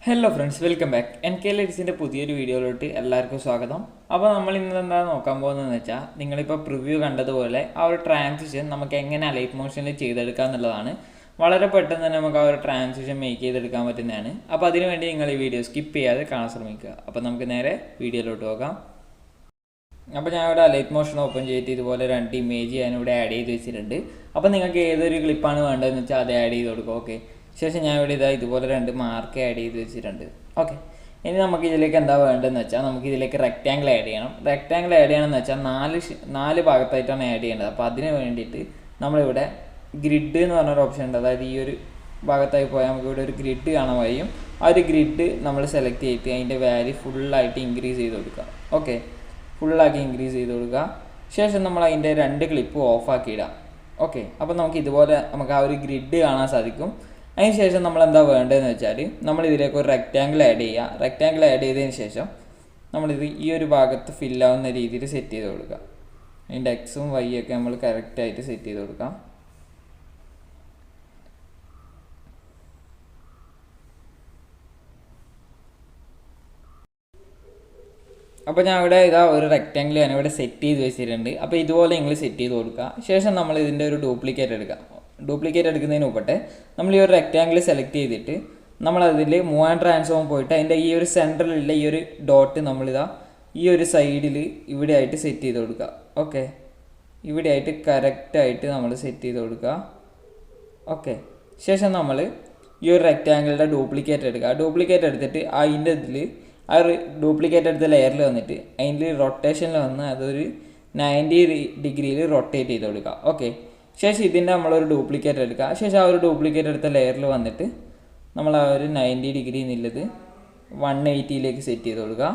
Hello friends, welcome back. NKL EDITSന്റെ പുതിയൊരു വീഡിയോയിലോട്ട് എല്ലാവർക്കും സ്വാഗതം. അപ്പോൾ നമ്മൾ ഇന്ന് എന്താ നോക്കാൻ പോകുന്നതെന്ന് വെച്ചാൽ, നിങ്ങളിപ്പോൾ പ്രിവ്യൂ കണ്ടതുപോലെ ആ ഒരു ട്രാൻസിഷൻ നമുക്ക് എങ്ങനെ അലൈറ്റ് മോഷനിൽ ചെയ്തെടുക്കുക എന്നുള്ളതാണ്. വളരെ പെട്ടെന്ന് തന്നെ നമുക്ക് ആ ഒരു ട്രാൻസിഷൻ മേക്ക് ചെയ്തെടുക്കാൻ പറ്റുന്നതാണ്. അപ്പോൾ അതിനുവേണ്ടി നിങ്ങൾ ഈ വീഡിയോ സ്കിപ്പ് ചെയ്യാതെ കാണാൻ ശ്രമിക്കുക. അപ്പോൾ നമുക്ക് നേരെ വീഡിയോയിലോട്ട് പോകാം. അപ്പോൾ ഞാൻ ഇവിടെ അലൈറ്റ് മോഷൻ ഓപ്പൺ ചെയ്തിട്ട് ഇതുപോലെ 2 ഇമേജ് ഞാനിവിടെ ആഡ് ചെയ്ത് വെച്ചിട്ടുണ്ട്. അപ്പോൾ നിങ്ങൾക്ക് ഏതൊരു ക്ലിപ്പാണ് വേണ്ടതെന്ന് വെച്ചാൽ അത് ആഡ് ചെയ്ത് കൊടുക്കുക. ഓക്കെ, ശേഷം ഞാൻ ഇവിടെ ഇതുപോലെ 2 മാർക്ക് ആഡ് ചെയ്ത് വെച്ചിട്ടുണ്ട്. ഓക്കെ, ഇനി നമുക്ക് ഇതിലേക്ക് എന്താ വേണ്ടതെന്ന് വെച്ചാൽ, നമുക്ക് ഇതിലേക്ക് റെക്റ്റാങ്കിൾ ആഡ് ചെയ്യണം. റെക്റ്റാങ്കിൾ ആഡ് ചെയ്യണമെന്ന് വെച്ചാൽ 4 ഭാഗത്തായിട്ടാണ് ആഡ് ചെയ്യേണ്ടത്. അപ്പോൾ അതിന് വേണ്ടിയിട്ട് നമ്മളിവിടെ ഗ്രിഡ് എന്ന് പറഞ്ഞൊരു ഓപ്ഷൻ ഉണ്ട്. അതായത് ഈ ഒരു ഭാഗത്തായി പോയാൽ നമുക്ക് ഇവിടെ ഒരു ഗ്രിഡ് കാണാൻ കഴിയും. ആ ഒരു ഗ്രിഡ് നമ്മൾ സെലക്ട് ചെയ്തിട്ട് അതിൻ്റെ വാല്യൂ ഫുള്ളായിട്ട് ഇൻക്രീസ് ചെയ്ത് കൊടുക്കുക. ഓക്കെ, ഫുള്ളാക്കി ഇൻക്രീസ് ചെയ്ത് കൊടുക്കുക. ശേഷം നമ്മൾ അതിൻ്റെ 2 ക്ലിപ്പ് ഓഫാക്കി ഇടാം. ഓക്കെ, അപ്പോൾ നമുക്ക് ഇതുപോലെ നമുക്ക് ആ ഒരു ഗ്രിഡ് കാണാൻ സാധിക്കും. അതിന് ശേഷം നമ്മൾ എന്താ വേണ്ടതെന്ന് വെച്ചാൽ, നമ്മൾ ഇതിലേക്ക് ഒരു റെക്റ്റാങ്കിൾ ആഡ് ചെയ്യുക. റെക്റ്റാങ്കിൾ ആഡ് ചെയ്തതിന് ശേഷം നമ്മളിത് ഈ ഒരു ഭാഗത്ത് ഫില്ലാവുന്ന രീതിയിൽ സെറ്റ് ചെയ്ത് കൊടുക്കുക. അതിൻ്റെ എക്സും വൈ ഒക്കെ നമ്മൾ കറക്റ്റായിട്ട് സെറ്റ് ചെയ്ത് കൊടുക്കാം. അപ്പോൾ ഞാൻ ഇവിടെ ഒരു റെക്റ്റാങ്കിൾ ഞാനിവിടെ സെറ്റ് ചെയ്ത് വെച്ചിട്ടുണ്ട്. അപ്പോൾ ഇതുപോലെ നിങ്ങൾ സെറ്റ് ചെയ്ത് കൊടുക്കുക. ശേഷം നമ്മൾ ഇതിൻ്റെ ഒരു ഡ്യൂപ്ലിക്കേറ്റ് എടുക്കുക. ഡ്യൂപ്ലിക്കേറ്റ് എടുക്കുന്നതിന് മുമ്പത്തെ നമ്മൾ ഈ ഒരു റെക്റ്റാങ്കിൾ സെലക്ട് ചെയ്തിട്ട് നമ്മളതിൽ മൂവ് ആൻഡ് ട്രാൻസ്ഫോം പോയിട്ട് അതിൻ്റെ ഈ ഒരു സെൻറ്ററിലുള്ള ഈ ഒരു ഡോട്ട് ഈ ഒരു സൈഡിൽ ഇവിടെ ആയിട്ട് സെറ്റ് ചെയ്ത് കൊടുക്കുക. ഓക്കെ, ഇവിടെ ആയിട്ട് കറക്റ്റായിട്ട് നമ്മൾ സെറ്റ് ചെയ്ത് കൊടുക്കുക. ഓക്കെ, ശേഷം നമ്മൾ ഈ ഒരു റെക്റ്റാങ്കിളുടെ ഡ്യൂപ്ലിക്കേറ്റ് എടുക്കുക. ഡ്യൂപ്ലിക്കേറ്റ് എടുത്തിട്ട് അതിൻ്റെ ഇതിൽ ആ ഒരു ഡ്യൂപ്ലിക്കേറ്റ് എടുത്ത ലെയറിൽ വന്നിട്ട് അതിൻ്റെ റൊട്ടേഷനിൽ വന്ന് അതൊരു 90 ഡിഗ്രിയിൽ റൊട്ടേറ്റ് ചെയ്ത് കൊടുക്കുക. ഓക്കെ, ശേഷം ഇതിൻ്റെ നമ്മളൊരു ഡ്യൂപ്ലിക്കേറ്റ് എടുക്കുക. ശേഷം ആ ഒരു ഡ്യൂപ്ലിക്കേറ്റ് എടുത്ത ലെയറിൽ വന്നിട്ട് നമ്മൾ ആ ഒരു 90 ഡിഗ്രി എന്നുള്ളത് 180യിലേക്ക് സെറ്റ് ചെയ്ത് കൊടുക്കുക.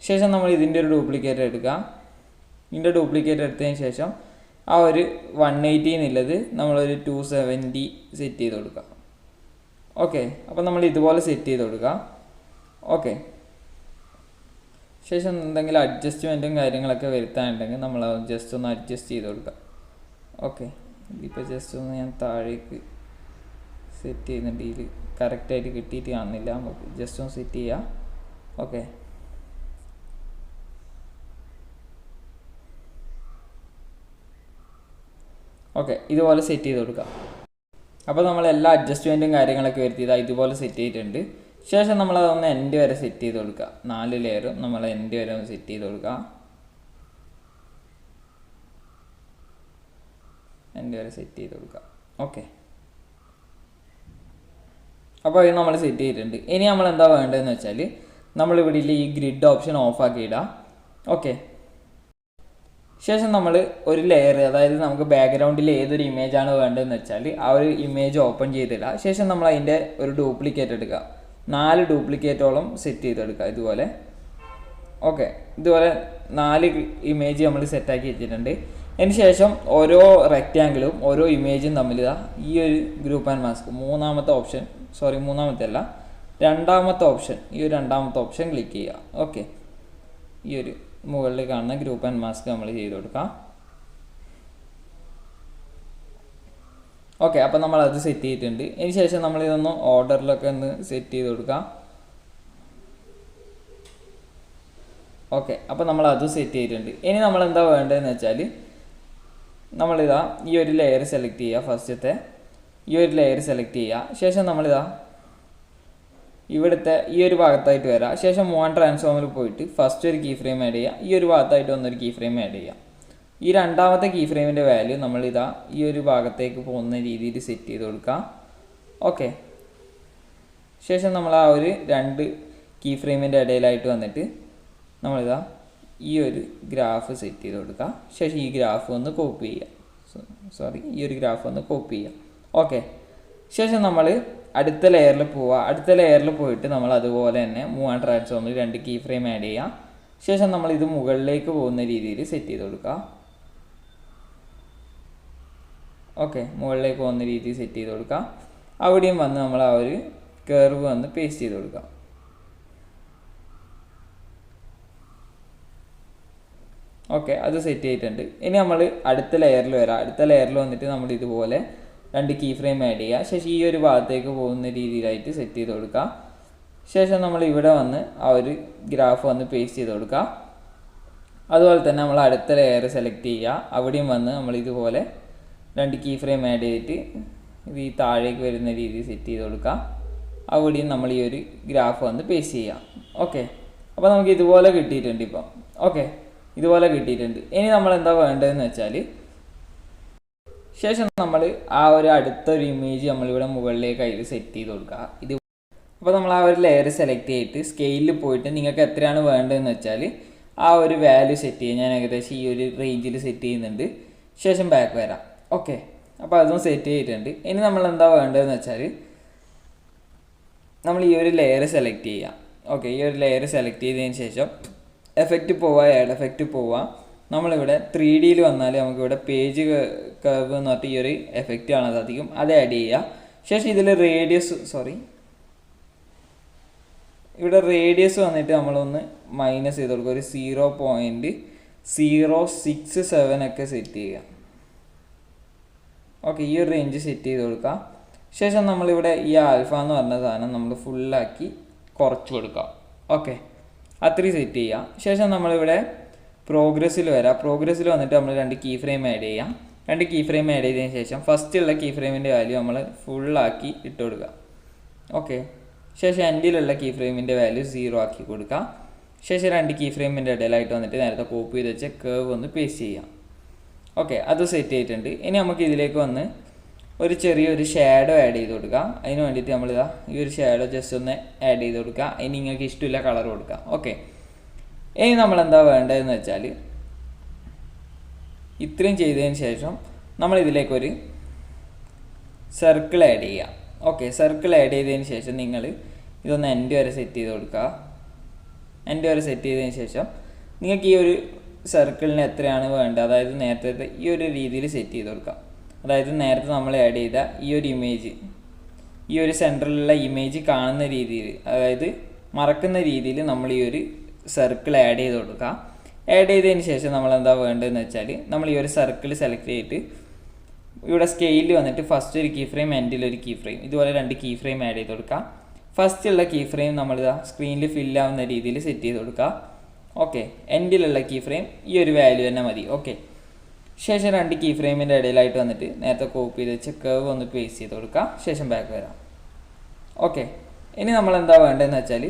ശേഷം നമ്മൾ ഇതിൻ്റെ ഒരു ഡ്യൂപ്ലിക്കേറ്റ് എടുക്കുക. ഇതിൻ്റെ ഡ്യൂപ്ലിക്കേറ്റ് എടുത്തതിന് ശേഷം ആ ഒരു 180 എന്നുള്ളത് നമ്മളൊരു 270 സെറ്റ് ചെയ്ത് കൊടുക്കുക. ഓക്കെ, അപ്പോൾ നമ്മൾ ഇതുപോലെ സെറ്റ് ചെയ്ത് കൊടുക്കുക. ഓക്കെ, ശേഷം എന്തെങ്കിലും അഡ്ജസ്റ്റ്മെൻറ്റും കാര്യങ്ങളൊക്കെ വരുത്താനുണ്ടെങ്കിൽ നമ്മൾ ജസ്റ്റ് ഒന്ന് അഡ്ജസ്റ്റ് ചെയ്ത് കൊടുക്കുക. ഓക്കെ, ഇതിപ്പോൾ ജസ്റ്റ് ഒന്ന് ഞാൻ താഴേക്ക് സെറ്റ് ചെയ്യുന്നുണ്ട്. ഇതിൽ കറക്റ്റായിട്ട് കിട്ടിയിട്ട് കാണുന്നില്ല. നമുക്ക് ജസ്റ്റ് ഒന്ന് സെറ്റ് ചെയ്യാം. ഓക്കെ, ഓക്കെ, ഇതുപോലെ സെറ്റ് ചെയ്ത് കൊടുക്കുക. അപ്പോൾ നമ്മൾ എല്ലാ അഡ്ജസ്റ്റ്മെൻറ്റും കാര്യങ്ങളൊക്കെ വരുത്തിയതാണ് ഇതുപോലെ സെറ്റ് ചെയ്തിട്ടുണ്ട്. ശേഷം നമ്മളതൊന്ന് എൻഡ് വരെ സെറ്റ് ചെയ്ത് കൊടുക്കുക. 4 ലെയറും നമ്മൾ എൻഡ് വരെ ഒന്ന് സെറ്റ് ചെയ്ത് കൊടുക്കുക. എൻഡ് വരെ സെറ്റ് ചെയ്ത് കൊടുക്കുക. ഓക്കെ, അപ്പോൾ ഇത് നമ്മൾ സെറ്റ് ചെയ്തിട്ടുണ്ട്. ഇനി നമ്മൾ എന്താ വേണ്ടതെന്ന് വെച്ചാൽ, നമ്മളിവിടെ ഈ ഗ്രിഡ് ഓപ്ഷൻ ഓഫാക്കി ഇടാം. ഓക്കെ, ശേഷം നമ്മൾ ഒരു ലെയർ, അതായത് നമുക്ക് ബാക്ക്ഗ്രൗണ്ടിൽ ഏതൊരു ഇമേജാണ് വേണ്ടതെന്ന് വെച്ചാൽ ആ ഒരു ഇമേജ് ഓപ്പൺ ചെയ്തിടുക. ശേഷം നമ്മൾ അതിൻ്റെ ഒരു ഡ്യൂപ്ലിക്കേറ്റ് എടുക്കുക. 4 ഡ്യൂപ്ലിക്കേറ്റോളം സെറ്റ് ചെയ്തെടുക്കുക ഇതുപോലെ. ഓക്കെ, ഇതുപോലെ 4 ഇമേജ് നമ്മൾ സെറ്റാക്കി വെച്ചിട്ടുണ്ട്. അതിന് ശേഷം ഓരോ റെക്റ്റാങ്കിളും ഓരോ ഇമേജും തമ്മിൽ ഈ ഒരു ഗ്രൂപ്പ് ആൻഡ് മാസ്ക് മൂന്നാമത്തെ ഓപ്ഷൻ ഈ ഒരു രണ്ടാമത്തെ ഓപ്ഷൻ ക്ലിക്ക് ചെയ്യുക. ഓക്കെ, ഈ ഒരു മുകളിൽ കാണുന്ന ഗ്രൂപ്പ് ആൻഡ് മാസ്ക് നമ്മൾ ചെയ്ത് കൊടുക്കാം. ഓക്കെ, അപ്പോൾ നമ്മൾ അത് സെറ്റ് ചെയ്തിട്ടുണ്ട്. അതിന് ശേഷം നമ്മൾ ഇതൊന്ന് ഓർഡറിലൊക്കെ ഒന്ന് സെറ്റ് ചെയ്ത് കൊടുക്കാം. ഓക്കെ, അപ്പോൾ നമ്മൾ അത് സെറ്റ് ചെയ്തിട്ടുണ്ട്. ഇനി നമ്മൾ എന്താ വേണ്ടതെന്ന് വെച്ചാൽ, ഈ ഒരു ലെയർ സെലക്ട് ചെയ്യുക. ഫസ്റ്റത്തെ ഈ ഒരു ലെയർ സെലക്ട് ചെയ്യുക. ശേഷം ഇവിടുത്തെ ഈ ഒരു ഭാഗത്തായിട്ട് വരാം. ശേഷം മൂവ് ആൻഡ് ട്രാൻസ്ഫോമിൽ പോയിട്ട് ഫസ്റ്റ് ഒരു കീ ഫ്രെയിം ആഡ് ചെയ്യുക. ഈ ഒരു ഭാഗത്തായിട്ട് ഒന്നൊരു കീ ഫ്രെയിം ആഡ് ചെയ്യുക. ഈ രണ്ടാമത്തെ കീ ഫ്രെയിമിൻ്റെ വാല്യൂ നമ്മൾ ഈ ഒരു ഭാഗത്തേക്ക് പോകുന്ന രീതിയിൽ സെറ്റ് ചെയ്ത് കൊടുക്കുക. ഓക്കെ, ശേഷം നമ്മൾ ആ ഒരു 2 കീ ഫ്രെയിമിൻ്റെ ഇടയിലായിട്ട് വന്നിട്ട് ഈ ഒരു ഗ്രാഫ് സെറ്റ് ചെയ്ത് കൊടുക്കുക. ശേഷം ഈ ഗ്രാഫ് ഒന്ന് കോപ്പി ചെയ്യുക. ഈ ഒരു ഗ്രാഫ് ഒന്ന് കോപ്പി ചെയ്യുക. ഓക്കെ, ശേഷം നമ്മൾ അടുത്ത ലെയറിൽ പോവുക. അടുത്ത ലെയറിൽ പോയിട്ട് നമ്മൾ അതുപോലെ തന്നെ മൂവ് ആൻഡ് ട്രാൻസ്ഫോമിൽ 2 കീ ഫ്രെയിം ആഡ് ചെയ്യുക. ശേഷം നമ്മൾ ഇത് മുകളിലേക്ക് പോകുന്ന രീതിയിൽ സെറ്റ് ചെയ്ത് കൊടുക്കുക. ഓക്കെ, മുകളിലേക്ക് പോകുന്ന രീതിയിൽ സെറ്റ് ചെയ്ത് കൊടുക്കുക. അവിടെയും വന്ന് നമ്മൾ ആ ഒരു കർവ് വന്ന് പേസ്റ്റ് ചെയ്ത് കൊടുക്കുക. ഓക്കെ, അത് സെറ്റ് ചെയ്തിട്ടുണ്ട്. ഇനി നമ്മൾ അടുത്ത ലെയറിൽ വരാം. അടുത്ത ലെയറിൽ വന്നിട്ട് നമ്മൾ ഇതുപോലെ 2 കീ ഫ്രെയിം ആഡ് ചെയ്യുക. ശേഷം ഈ ഒരു ഭാഗത്തേക്ക് പോകുന്ന രീതിയിലായിട്ട് സെറ്റ് ചെയ്ത് കൊടുക്കുക. ശേഷം നമ്മൾ ഇവിടെ വന്ന് ആ ഒരു ഗ്രാഫ് വന്ന് പേസ്റ്റ് ചെയ്ത് കൊടുക്കുക. അതുപോലെ തന്നെ നമ്മൾ അടുത്ത ലെയർ സെലക്ട് ചെയ്യുക. അവിടെയും വന്ന് നമ്മൾ ഇതുപോലെ 2 കീ ഫ്രെയിം ആഡ് ചെയ്തിട്ട് ഇത് ഈ താഴേക്ക് വരുന്ന രീതിയിൽ സെറ്റ് ചെയ്ത് കൊടുക്കുക. അവിടെയും നമ്മൾ ഈ ഒരു ഗ്രാഫ് വന്ന് പേസ്റ്റ് ചെയ്യാം. ഓക്കെ, അപ്പോൾ നമുക്ക് ഇതുപോലെ കിട്ടിയിട്ടുണ്ട് ഇപ്പം. ഓക്കെ, ഇതുപോലെ കിട്ടിയിട്ടുണ്ട്. ഇനി നമ്മൾ എന്താ വേണ്ടതെന്ന് വെച്ചാൽ ശേഷം നമ്മൾ ആ ഒരു അടുത്തൊരു ഇമേജ് നമ്മളിവിടെ മുകളിലേക്ക് അതിൽ സെറ്റ് ചെയ്ത് കൊടുക്കുക. ഇത് അപ്പോൾ നമ്മൾ ആ ഒരു ലെയർ സെലക്ട് ചെയ്തിട്ട് സ്കെയിലിൽ പോയിട്ട് നിങ്ങൾക്ക് എത്രയാണ് വേണ്ടതെന്ന് വെച്ചാൽ ആ ഒരു വാല്യൂ സെറ്റ് ചെയ്യുക. ഞാൻ ഏകദേശം ഈ ഒരു റേഞ്ചിൽ സെറ്റ് ചെയ്യുന്നുണ്ട്. ശേഷം ബാക്ക് വരാം. ഓക്കെ, അപ്പോൾ അതും സെറ്റ് ചെയ്തിട്ടുണ്ട്. ഇനി നമ്മൾ എന്താ വേണ്ടതെന്ന് വെച്ചാൽ നമ്മൾ ഈ ഒരു ലെയർ സെലക്ട് ചെയ്യുക. ഓക്കെ, ഈ ഒരു ലെയർ സെലക്ട് ചെയ്തതിന് ശേഷം എഫക്റ്റ് പോവുക, ആഡ് എഫക്റ്റ് പോവുക. നമ്മളിവിടെ 3Dയിൽ വന്നാൽ നമുക്കിവിടെ പേജ് കർവ് എന്ന് പറഞ്ഞിട്ട് ഈ ഒരു എഫക്റ്റ് കാണാൻ സാധിക്കും. അത് ആഡ് ചെയ്യുക. ശേഷം ഇതിൽ ഇവിടെ റേഡിയസ് വന്നിട്ട് നമ്മളൊന്ന് മൈനസ് ചെയ്ത് കൊടുക്കുക. ഒരു 0.067 ഒക്കെ സെറ്റ് ചെയ്യുക. ഓക്കെ, ഈ ഒരു റേഞ്ച് സെറ്റ് ചെയ്ത് കൊടുക്കുക. ശേഷം നമ്മളിവിടെ ഈ ആൽഫ എന്ന് പറഞ്ഞ സാധനം നമ്മൾ ഫുള്ളാക്കി കുറച്ച് കൊടുക്കുക. ഓക്കെ, അത്രയും സെറ്റ് ചെയ്യുക. ശേഷം നമ്മളിവിടെ പ്രോഗ്രസ്സിൽ വരാം. പ്രോഗ്രസ്സിൽ വന്നിട്ട് നമ്മൾ 2 കീ ഫ്രെയിം ആഡ് ചെയ്യാം. 2 കീ ഫ്രെയിം ആഡ് ചെയ്തതിന് ശേഷം ഫസ്റ്റുള്ള കീ ഫ്രെയിമിൻ്റെ വാല്യൂ നമ്മൾ ഫുള്ളാക്കി ഇട്ട് കൊടുക്കുക. ഓക്കെ, ശേഷം എൻഡിലുള്ള കീ ഫ്രെയിമിൻ്റെ വാല്യൂ 0 ആക്കി കൊടുക്കുക. ശേഷം 2 കീ ഫ്രെയിമിൻ്റെ ഇടയിലായിട്ട് വന്നിട്ട് നേരത്തെ കോപ്പി ചെയ്ത് വെച്ച കർവ് ഒന്ന് പേസ്റ്റ് ചെയ്യാം. ഓക്കെ, അത് സെറ്റ് ചെയ്തിട്ടുണ്ട്. ഇനി നമുക്ക് ഇതിലേക്ക് വന്ന് ഒരു ചെറിയൊരു ഷാഡോ ആഡ് ചെയ്ത് കൊടുക്കുക. അതിന് വേണ്ടിയിട്ട് നമ്മളിതാ ഈ ഒരു ഷാഡോ ജസ്റ്റ് ഒന്ന് ആഡ് ചെയ്ത് കൊടുക്കുക. ഇനി നിങ്ങൾക്ക് ഇഷ്ടമില്ല കളർ കൊടുക്കുക. ഓക്കെ, ഇനി നമ്മളെന്താ വേണ്ടതെന്ന് വെച്ചാൽ ഇത്രയും ചെയ്തതിന് ശേഷം നമ്മളിതിലേക്കൊരു സർക്കിൾ ആഡ് ചെയ്യുക. ഓക്കെ, സർക്കിൾ ആഡ് ചെയ്തതിന് ശേഷം നിങ്ങൾ ഇതൊന്ന് എൻഡ് വരെ സെറ്റ് ചെയ്ത് കൊടുക്കുക. എൻഡ് വരെ സെറ്റ് ചെയ്തതിന് ശേഷം നിങ്ങൾക്ക് ഈ ഒരു സർക്കിളിന് എത്രയാണ് വേണ്ടത്, അതായത് നേരത്തെ ഈ ഒരു രീതിയിൽ സെറ്റ് ചെയ്ത് കൊടുക്കുക. അതായത് നേരത്തെ നമ്മൾ ആഡ് ചെയ്ത ഈ ഒരു ഇമേജ്, ഈ ഒരു സെൻറ്ററിലുള്ള ഇമേജ് കാണുന്ന രീതിയിൽ, അതായത് മറക്കുന്ന രീതിയിൽ നമ്മൾ ഈ ഒരു സർക്കിൾ ആഡ് ചെയ്ത് കൊടുക്കുക. ആഡ് ചെയ്തതിന് ശേഷം നമ്മൾ എന്താ വേണ്ടതെന്ന് വെച്ചാൽ നമ്മൾ ഈ ഒരു സർക്കിൾ സെലക്ട് ചെയ്തിട്ട് ഇവിടെ സ്കെയിലിൽ വന്നിട്ട് ഫസ്റ്റ് ഒരു കീ ഫ്രെയിം, എൻഡിലൊരു കീ ഫ്രെയിം, ഇതുപോലെ 2 കീ ഫ്രെയിം ആഡ് ചെയ്ത് കൊടുക്കുക. ഫസ്റ്റുള്ള കീ ഫ്രെയിം നമ്മളിതാ സ്ക്രീനിൽ ഫില്ലാവുന്ന രീതിയിൽ സെറ്റ് ചെയ്ത് കൊടുക്കുക. ഓക്കെ, എൻഡിലുള്ള കീ ഫ്രെയിം ഈ ഒരു വാല്യൂ തന്നെ മതി. ഓക്കെ, ശേഷം 2 കീ ഫ്രെയിമിൻ്റെ ഇടയിലായിട്ട് വന്നിട്ട് നേരത്തെ കോപ്പി ചെയ്ത് വെച്ച് കർവ് ഒന്ന് പേസ്റ്റ് ചെയ്ത് കൊടുക്കുക. ശേഷം ബാക്ക് വരാം. ഓക്കെ, ഇനി നമ്മൾ എന്താ വേണ്ടതെന്ന് വെച്ചാൽ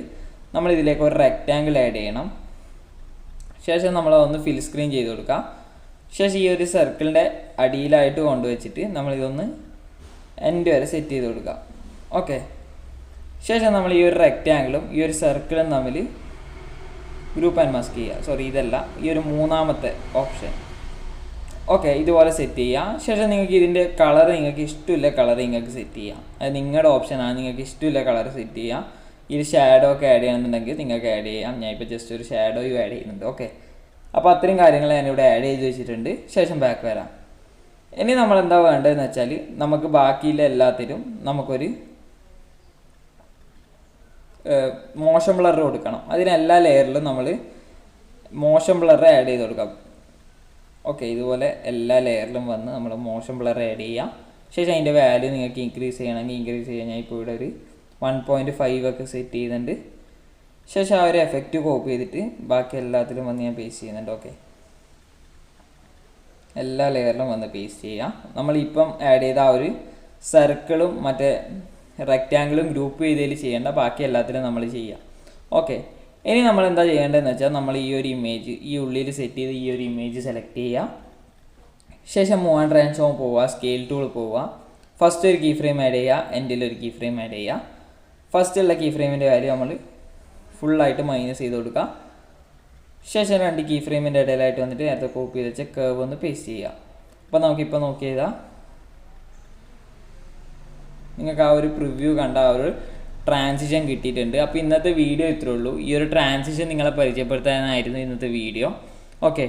നമ്മൾ ഇതിലേക്ക് ഒരു റെക്റ്റാങ്കിൾ ആഡ് ചെയ്യണം. ശേഷം നമ്മൾ ഒന്ന് ഫിൽ സ്ക്രീൻ ചെയ്ത് കൊടുക്കുക. ശേഷം ഈ ഒരു സർക്കിളിൻ്റെ അടിയിലായിട്ട് കൊണ്ടുവച്ചിട്ട് നമ്മളിതൊന്ന് എൻഡ് വരെ സെറ്റ് ചെയ്ത് കൊടുക്കുക. ഓക്കെ, ശേഷം നമ്മൾ ഈ ഒരു റെക്റ്റാങ്കിളും ഈ ഒരു സർക്കിളും തമ്മിൽ ഗ്രൂപ്പ് ആൻഡ് മാസ്ക് ചെയ്യുക. ഇതല്ല, ഈ ഒരു മൂന്നാമത്തെ ഓപ്ഷൻ. ഓക്കെ, ഇതുപോലെ സെറ്റ് ചെയ്യുക. ശേഷം നിങ്ങൾക്ക് ഇതിൻ്റെ കളർ നിങ്ങൾക്ക് ഇഷ്ടമില്ല കളർ നിങ്ങൾക്ക് സെറ്റ് ചെയ്യാം. അത് നിങ്ങളുടെ ഓപ്ഷനാണ്. നിങ്ങൾക്ക് ഇഷ്ടമില്ല കളർ സെറ്റ് ചെയ്യാം. ഇതിൽ ഷാഡോ ഒക്കെ ആഡ് ചെയ്യണമെന്നുണ്ടെങ്കിൽ നിങ്ങൾക്ക് ആഡ് ചെയ്യാം. ഞാൻ ഇപ്പോൾ ജസ്റ്റ് ഒരു ഷാഡോയും ആഡ് ചെയ്യുന്നുണ്ട്. ഓക്കെ, അപ്പോൾ അത്രയും കാര്യങ്ങൾ ഞാനിവിടെ ആഡ് ചെയ്ത് വെച്ചിട്ടുണ്ട്. ശേഷം ബാക്ക് വരാം. ഇനി നമ്മൾ എന്താ വേണ്ടതെന്ന് വെച്ചാൽ നമുക്ക് ബാക്കിയുള്ള എല്ലാത്തിലും നമുക്കൊരു മോഷൻ ബ്ലർ കൊടുക്കണം. അതിനെല്ലാ ലെയറിലും നമ്മൾ മോഷൻ ബ്ലർ ആഡ് ചെയ്ത് കൊടുക്കാം. ഓക്കെ, ഇതുപോലെ എല്ലാ ലെയറിലും വന്ന് നമ്മൾ മോഷൻ ബ്ലർ ആഡ് ചെയ്യാം. ശേഷം അതിൻ്റെ വാല്യൂ നിങ്ങൾക്ക് ഇൻക്രീസ് ചെയ്യണമെങ്കിൽ ഇൻക്രീസ് ചെയ്യാൻ ഞാൻ ഇപ്പോൾ ഇവിടെ ഒരു 1.5 ഒക്കെ സെറ്റ് ചെയ്യുന്നുണ്ട്. ശേഷം ആ ഒരു എഫക്റ്റ് കോപ്പി ചെയ്തിട്ട് ബാക്കി എല്ലാത്തിലും വന്ന് ഞാൻ പേസ്റ്റ് ചെയ്യുന്നുണ്ട്. ഓക്കെ, എല്ലാ ലെയറിലും വന്ന് പേസ്റ്റ് ചെയ്യാം. നമ്മളിപ്പം ആഡ് ചെയ്ത ആ ഒരു സർക്കിളും മറ്റേ റെക്റ്റാങ്കിളും ഗ്രൂപ്പ് ചെയ്തതിൽ ചെയ്യേണ്ട, ബാക്കി എല്ലാത്തിലും നമ്മൾ ചെയ്യാം. ഓക്കെ, ഇനി നമ്മൾ എന്താ ചെയ്യേണ്ടതെന്ന് വെച്ചാൽ നമ്മൾ ഈ ഒരു ഇമേജ് ഈ ഉള്ളിൽ സെറ്റ് ചെയ്ത് ഈ ഒരു ഇമേജ് സെലക്ട് ചെയ്യുക. ശേഷം മൂവ് ആൻഡ് ട്രാൻസ്ഫോം പോവുക, സ്കെയിൽ ടൂൾ പോവുക. ഫസ്റ്റ് ഒരു കീ ഫ്രെയിം ആഡ് ചെയ്യുക, എൻഡിലൊരു കീ ഫ്രെയിം ആഡ് ചെയ്യുക. ഫസ്റ്റുള്ള കീ ഫ്രെയിമിൻ്റെ വാല്യൂ നമ്മൾ ഫുള്ളായിട്ട് മൈനസ് ചെയ്ത് കൊടുക്കുക. ശേഷം 2 കീ ഫ്രെയിമിൻ്റെ ഇടയിലായിട്ട് വന്നിട്ട് നേരത്തെ കോപ്പി ചെയ്ത് വെച്ച കർവ് ഒന്ന് പേസ്റ്റ് ചെയ്യുക. അപ്പോൾ നമുക്കിപ്പോൾ നോക്കിയതാ നിങ്ങൾക്ക് ആ ഒരു പ്രിവ്യൂ കണ്ട ആ ഒരു ട്രാൻസിഷൻ കിട്ടിയിട്ടുണ്ട്. അപ്പോൾ ഇന്നത്തെ വീഡിയോ ഇത്രേ ഉള്ളൂ. ഈ ഒരു ട്രാൻസിഷൻ നിങ്ങളെ പരിചയപ്പെടുത്താനായിരുന്നു ഇന്നത്തെ വീഡിയോ. ഓക്കെ,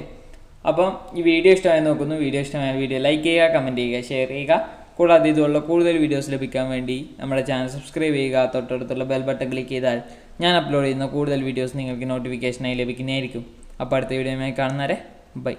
അപ്പം ഈ വീഡിയോ ഇഷ്ടമായി നോക്കുന്നു. വീഡിയോ ഇഷ്ടമായ വീഡിയോ ലൈക്ക് ചെയ്യുക, കമൻറ്റ് ചെയ്യുക, ഷെയർ ചെയ്യുക. കൂടാതെ ഇതുള്ള കൂടുതൽ വീഡിയോസ് ലഭിക്കാൻ വേണ്ടി നമ്മുടെ ചാനൽ സബ്സ്ക്രൈബ് ചെയ്യുക. തൊട്ടടുത്തുള്ള ബെൽ ബട്ടൺ ക്ലിക്ക് ചെയ്താൽ ഞാൻ അപ്ലോഡ് ചെയ്യുന്ന കൂടുതൽ വീഡിയോസ് നിങ്ങൾക്ക് നോട്ടിഫിക്കേഷനായി ലഭിക്കുന്നതായിരിക്കും. അപ്പോൾ അടുത്ത വീഡിയോയുമായി കാണുന്നവരെ ബൈ.